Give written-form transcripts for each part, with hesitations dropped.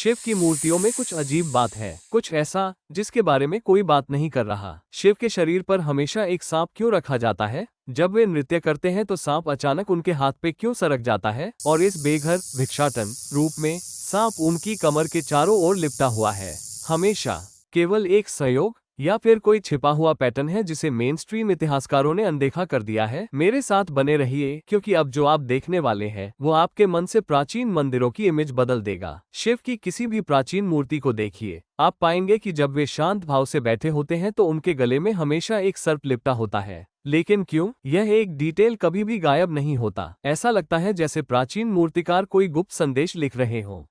शिव की मूर्तियों में कुछ अजीब बात है, कुछ ऐसा जिसके बारे में कोई बात नहीं कर रहा। शिव के शरीर पर हमेशा एक सांप क्यों रखा जाता है? जब वे नृत्य करते हैं तो सांप अचानक उनके हाथ पे क्यों सरक जाता है? और इस बेघर भिक्षाटन रूप में सांप उनकी कमर के चारों ओर लिपटा हुआ है, हमेशा केवल एक संयोग या फिर कोई छिपा हुआ पैटर्न है जिसे मेन स्ट्रीम इतिहासकारों ने अनदेखा कर दिया है? मेरे साथ बने रहिए, क्योंकि अब जो आप देखने वाले हैं वो आपके मन से प्राचीन मंदिरों की इमेज बदल देगा। शिव की किसी भी प्राचीन मूर्ति को देखिए, आप पाएंगे कि जब वे शांत भाव से बैठे होते हैं तो उनके गले में हमेशा एक सर्प लिपटा होता है। लेकिन क्यों? यह एक डिटेल कभी भी गायब नहीं होता। ऐसा लगता है जैसे प्राचीन मूर्तिकार कोई गुप्त संदेश लिख रहे हों।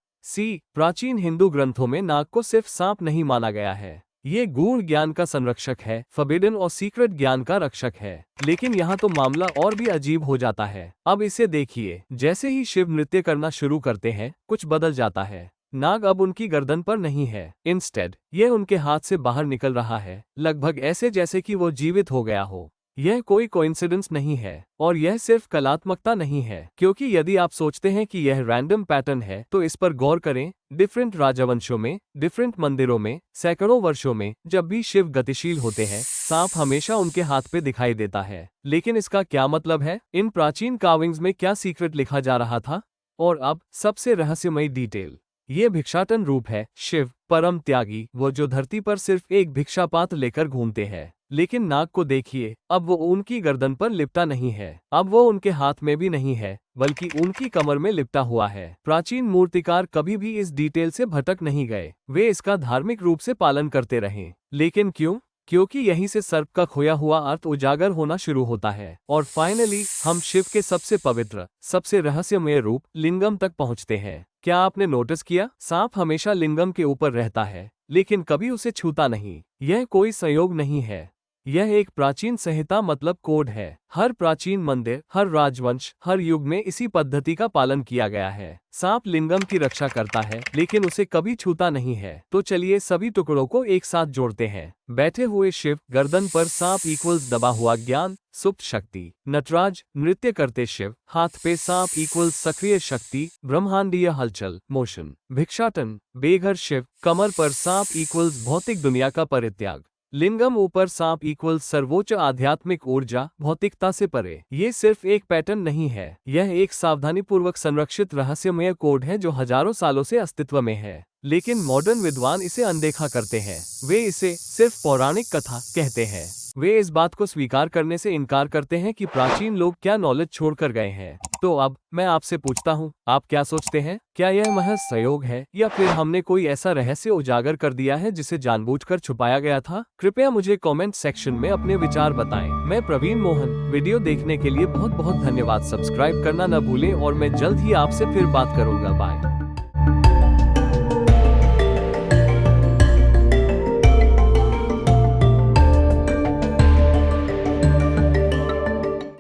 प्राचीन हिंदू ग्रंथों में नाग को सिर्फ सांप नहीं माना गया है। ये गूढ़ ज्ञान का संरक्षक है, फॉरबिडन और सीक्रेट ज्ञान का रक्षक है। लेकिन यहाँ तो मामला और भी अजीब हो जाता है। अब इसे देखिए, जैसे ही शिव नृत्य करना शुरू करते हैं कुछ बदल जाता है। नाग अब उनकी गर्दन पर नहीं है, इंस्टेड यह उनके हाथ से बाहर निकल रहा है, लगभग ऐसे जैसे कि वो जीवित हो गया हो। यह कोई कोइंसिडेंस नहीं है और यह सिर्फ कलात्मकता नहीं है, क्योंकि यदि आप सोचते हैं कि यह रैंडम पैटर्न है तो इस पर गौर करें। डिफरेंट राजवंशों में, डिफरेंट मंदिरों में, सैकड़ों वर्षों में जब भी शिव गतिशील होते हैं सांप हमेशा उनके हाथ पे दिखाई देता है। लेकिन इसका क्या मतलब है? इन प्राचीन कार्विंग्स में क्या सीक्रेट लिखा जा रहा था? और अब सबसे रहस्यमयी डिटेल, ये भिक्षाटन रूप है। शिव परम त्यागी, वो जो धरती पर सिर्फ एक भिक्षा पात्र लेकर घूमते हैं। लेकिन नाग को देखिए, अब वो उनकी गर्दन पर लिपटा नहीं है, अब वो उनके हाथ में भी नहीं है, बल्कि उनकी कमर में लिपटा हुआ है। प्राचीन मूर्तिकार कभी भी इस डिटेल से भटक नहीं गए, वे इसका धार्मिक रूप से पालन करते रहे। लेकिन क्यों? क्योंकि यहीं से सर्प का खोया हुआ अर्थ उजागर होना शुरू होता है। और फाइनली हम शिव के सबसे पवित्र, सबसे रहस्यमय रूप लिंगम तक पहुंचते हैं। क्या आपने नोटिस किया? सांप हमेशा लिंगम के ऊपर रहता है, लेकिन कभी उसे छूता नहीं। यह कोई संयोग नहीं है, यह एक प्राचीन संहिता मतलब कोड है। हर प्राचीन मंदिर, हर राजवंश, हर युग में इसी पद्धति का पालन किया गया है। सांप लिंगम की रक्षा करता है, लेकिन उसे कभी छूता नहीं है। तो चलिए सभी टुकड़ों को एक साथ जोड़ते हैं। बैठे हुए शिव, गर्दन पर सांप इक्वल्स दबा हुआ ज्ञान, सुप्त शक्ति। नटराज, नृत्य करते शिव, हाथ पे सांप इक्वल्स सक्रिय शक्ति, ब्रह्मांडीय हलचल, मोशन। भिक्षाटन, बेघर शिव, कमर पर सांप इक्वल्स भौतिक दुनिया का परित्याग। लिंगम, ऊपर सांप इक्वल्स सर्वोच्च आध्यात्मिक ऊर्जा, भौतिकता से परे। ये सिर्फ एक पैटर्न नहीं है, यह एक सावधानीपूर्वक संरक्षित रहस्यमय कोड है जो हजारों सालों से अस्तित्व में है। लेकिन मॉडर्न विद्वान इसे अनदेखा करते हैं, वे इसे सिर्फ पौराणिक कथा कहते हैं। वे इस बात को स्वीकार करने से इनकार करते हैं कि प्राचीन लोग क्या नॉलेज छोड़कर गए हैं। तो अब मैं आपसे पूछता हूँ, आप क्या सोचते हैं? क्या यह महज संयोग है या फिर हमने कोई ऐसा रहस्य उजागर कर दिया है जिसे जानबूझकर छुपाया गया था? कृपया मुझे कमेंट सेक्शन में अपने विचार बताएं। मैं प्रवीण मोहन, वीडियो देखने के लिए बहुत बहुत धन्यवाद। सब्सक्राइब करना न भूलें और मैं जल्द ही आपसे फिर बात करूंगा। बाय।